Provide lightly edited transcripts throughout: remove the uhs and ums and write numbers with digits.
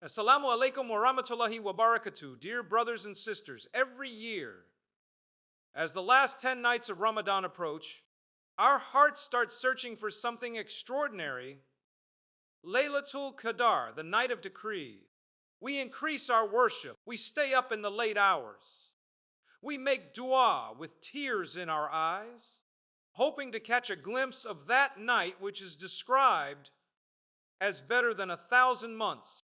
Assalamu alaikum wa rahmatullahi wa barakatuh. Dear brothers and sisters, every year, as the last 10 nights of Ramadan approach, our hearts start searching for something extraordinary. Laylatul Qadr, the night of decree. We increase our worship. We stay up in the late hours. We make dua with tears in our eyes, hoping to catch a glimpse of that night which is described as better than 1,000 months.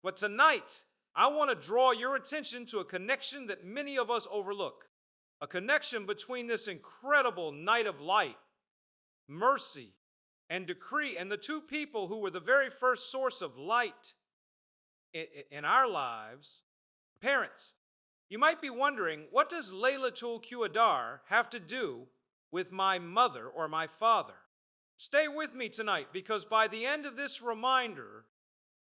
But tonight, I want to draw your attention to a connection that many of us overlook. A connection between this incredible night of light, mercy, and decree, and the two people who were the very first source of light in our lives, parents. You might be wondering, what does Laylatul Qadr have to do with my mother or my father? Stay with me tonight, because by the end of this reminder,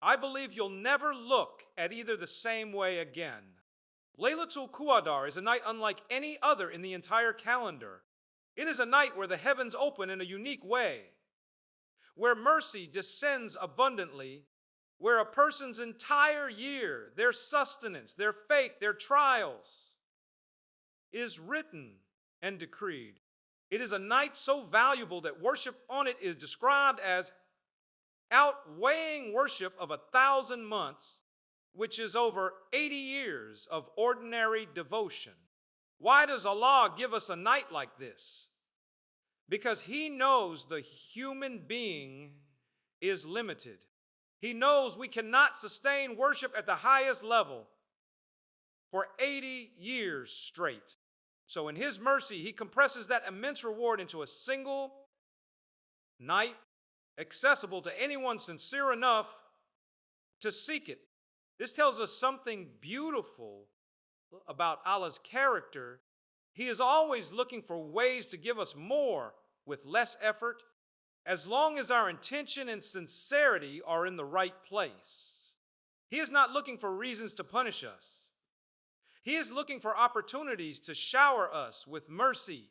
I believe you'll never look at either the same way again. Laylatul Qadr is a night unlike any other in the entire calendar. It is a night where the heavens open in a unique way, where mercy descends abundantly, where a person's entire year, their sustenance, their faith, their trials, is written and decreed. It is a night so valuable that worship on it is described as outweighing worship of 1,000 months, which is over 80 years of ordinary devotion. Why does Allah give us a night like this? Because He knows the human being is limited. He knows we cannot sustain worship at the highest level for 80 years straight. So in His mercy, He compresses that immense reward into a single night, accessible to anyone sincere enough to seek it. This tells us something beautiful about Allah's character. He is always looking for ways to give us more with less effort, as long as our intention and sincerity are in the right place. He is not looking for reasons to punish us. He is looking for opportunities to shower us with mercy.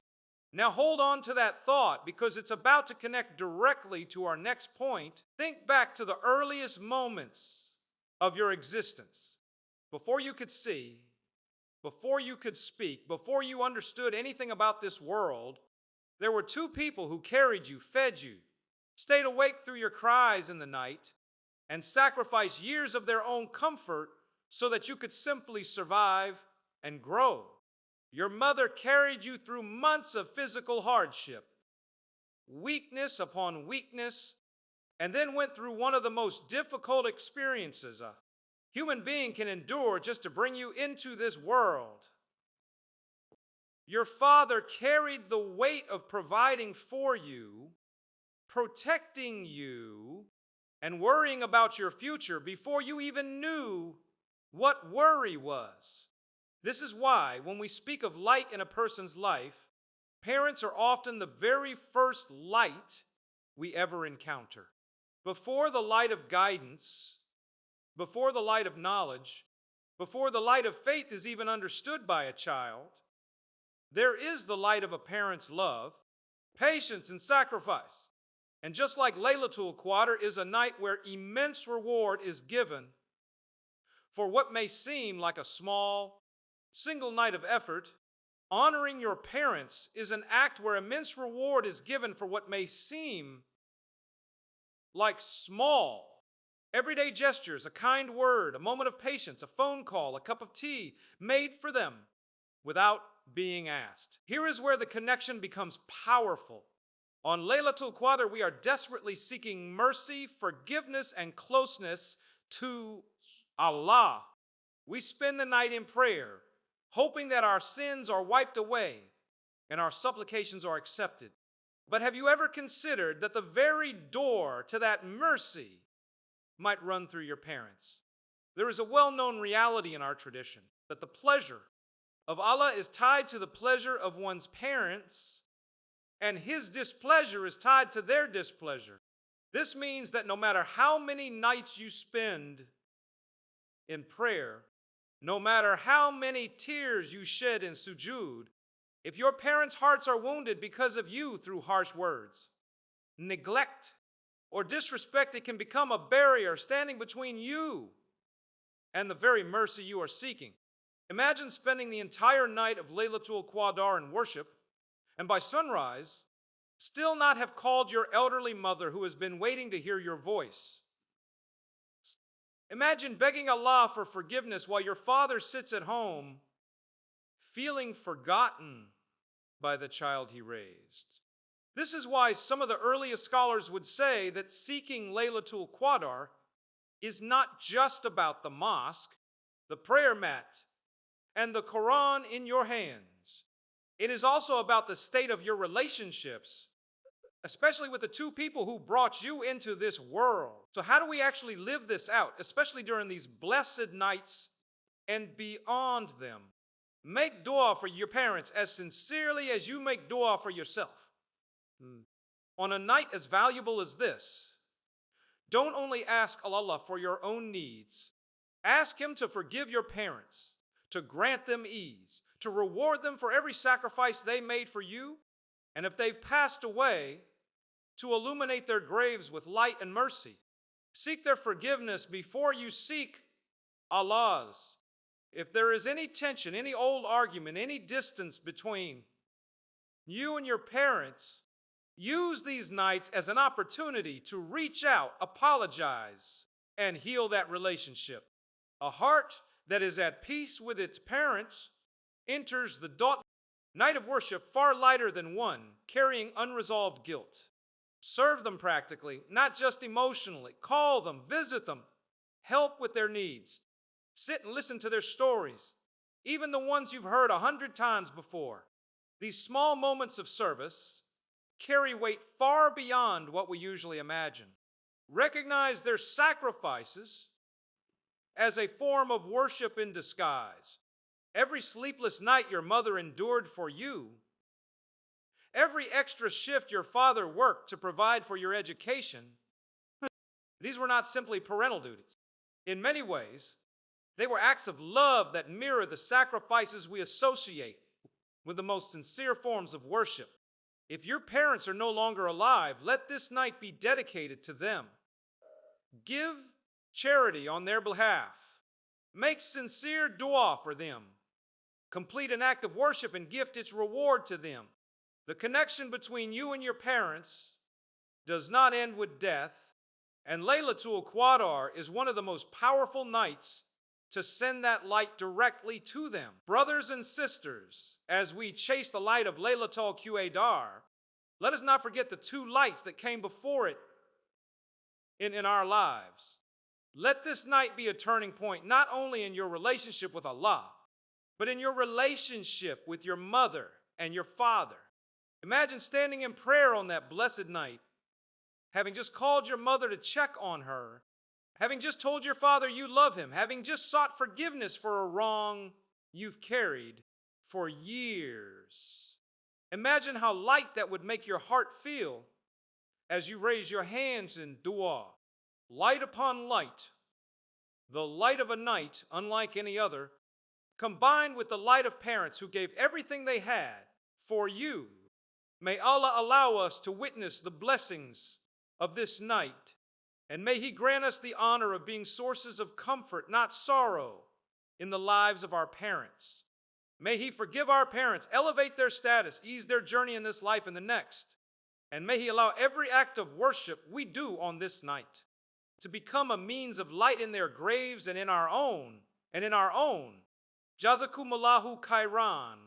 Now hold on to that thought, because it's about to connect directly to our next point. Think back to the earliest moments of your existence. Before you could see, before you could speak, before you understood anything about this world, there were two people who carried you, fed you, stayed awake through your cries in the night, and sacrificed years of their own comfort so that you could simply survive and grow. Your mother carried you through months of physical hardship, weakness upon weakness, and then went through one of the most difficult experiences a human being can endure just to bring you into this world. Your father carried the weight of providing for you, protecting you, and worrying about your future before you even knew what worry was. This is why, when we speak of light in a person's life, parents are often the very first light we ever encounter. Before the light of guidance, before the light of knowledge, before the light of faith is even understood by a child, there is the light of a parent's love, patience, and sacrifice. And just like Laylatul Qadr is a night where immense reward is given for what may seem like a small, single night of effort, honoring your parents is an act where immense reward is given for what may seem like small, everyday gestures, a kind word, a moment of patience, a phone call, a cup of tea made for them without being asked. Here is where the connection becomes powerful. On Laylatul Qadr, we are desperately seeking mercy, forgiveness, and closeness to Allah. We spend the night in prayer, hoping that our sins are wiped away and our supplications are accepted. But have you ever considered that the very door to that mercy might run through your parents? There is a well-known reality in our tradition that the pleasure of Allah is tied to the pleasure of one's parents, and His displeasure is tied to their displeasure. This means that no matter how many nights you spend in prayer, no matter how many tears you shed in sujood, if your parents' hearts are wounded because of you through harsh words, neglect, or disrespect, it can become a barrier standing between you and the very mercy you are seeking. Imagine spending the entire night of Laylatul Qadr in worship, and by sunrise, still not have called your elderly mother who has been waiting to hear your voice. Imagine begging Allah for forgiveness while your father sits at home, feeling forgotten by the child he raised. This is why some of the earliest scholars would say that seeking Laylatul Qadr is not just about the mosque, the prayer mat, and the Quran in your hands. It is also about the state of your relationships, especially with the two people who brought you into this world. So how do we actually live this out, especially during these blessed nights and beyond them? Make dua for your parents as sincerely as you make dua for yourself. On a night as valuable as this, don't only ask Allah for your own needs. Ask Him to forgive your parents, to grant them ease, to reward them for every sacrifice they made for you, and if they've passed away, to illuminate their graves with light and mercy. Seek their forgiveness before you seek Allah's. If there is any tension, any old argument, any distance between you and your parents, use these nights as an opportunity to reach out, apologize, and heal that relationship. A heart that is at peace with its parents enters the night of worship far lighter than one carrying unresolved guilt. Serve them practically, not just emotionally. Call them, visit them, help with their needs. Sit and listen to their stories, even the ones you've heard 100 times before. These small moments of service carry weight far beyond what we usually imagine. Recognize their sacrifices as a form of worship in disguise. Every sleepless night your mother endured for you, every extra shift your father worked to provide for your education, these were not simply parental duties. In many ways, they were acts of love that mirror the sacrifices we associate with the most sincere forms of worship. If your parents are no longer alive, let this night be dedicated to them. Give charity on their behalf. Make sincere dua for them. Complete an act of worship and gift its reward to them. The connection between you and your parents does not end with death, and Laylatul Qadr is one of the most powerful nights to send that light directly to them. Brothers and sisters, as we chase the light of Laylatul Qadr, let us not forget the two lights that came before it in our lives. Let this night be a turning point, not only in your relationship with Allah, but in your relationship with your mother and your father. Imagine standing in prayer on that blessed night, having just called your mother to check on her, having just told your father you love him, having just sought forgiveness for a wrong you've carried for years. Imagine how light that would make your heart feel as you raise your hands in dua. Light upon light, the light of a night unlike any other, combined with the light of parents who gave everything they had for you. May Allah allow us to witness the blessings of this night, and may He grant us the honor of being sources of comfort, not sorrow, in the lives of our parents. May He forgive our parents, elevate their status, ease their journey in this life and the next, and may He allow every act of worship we do on this night to become a means of light in their graves and in our own. Jazakumullahu khairan.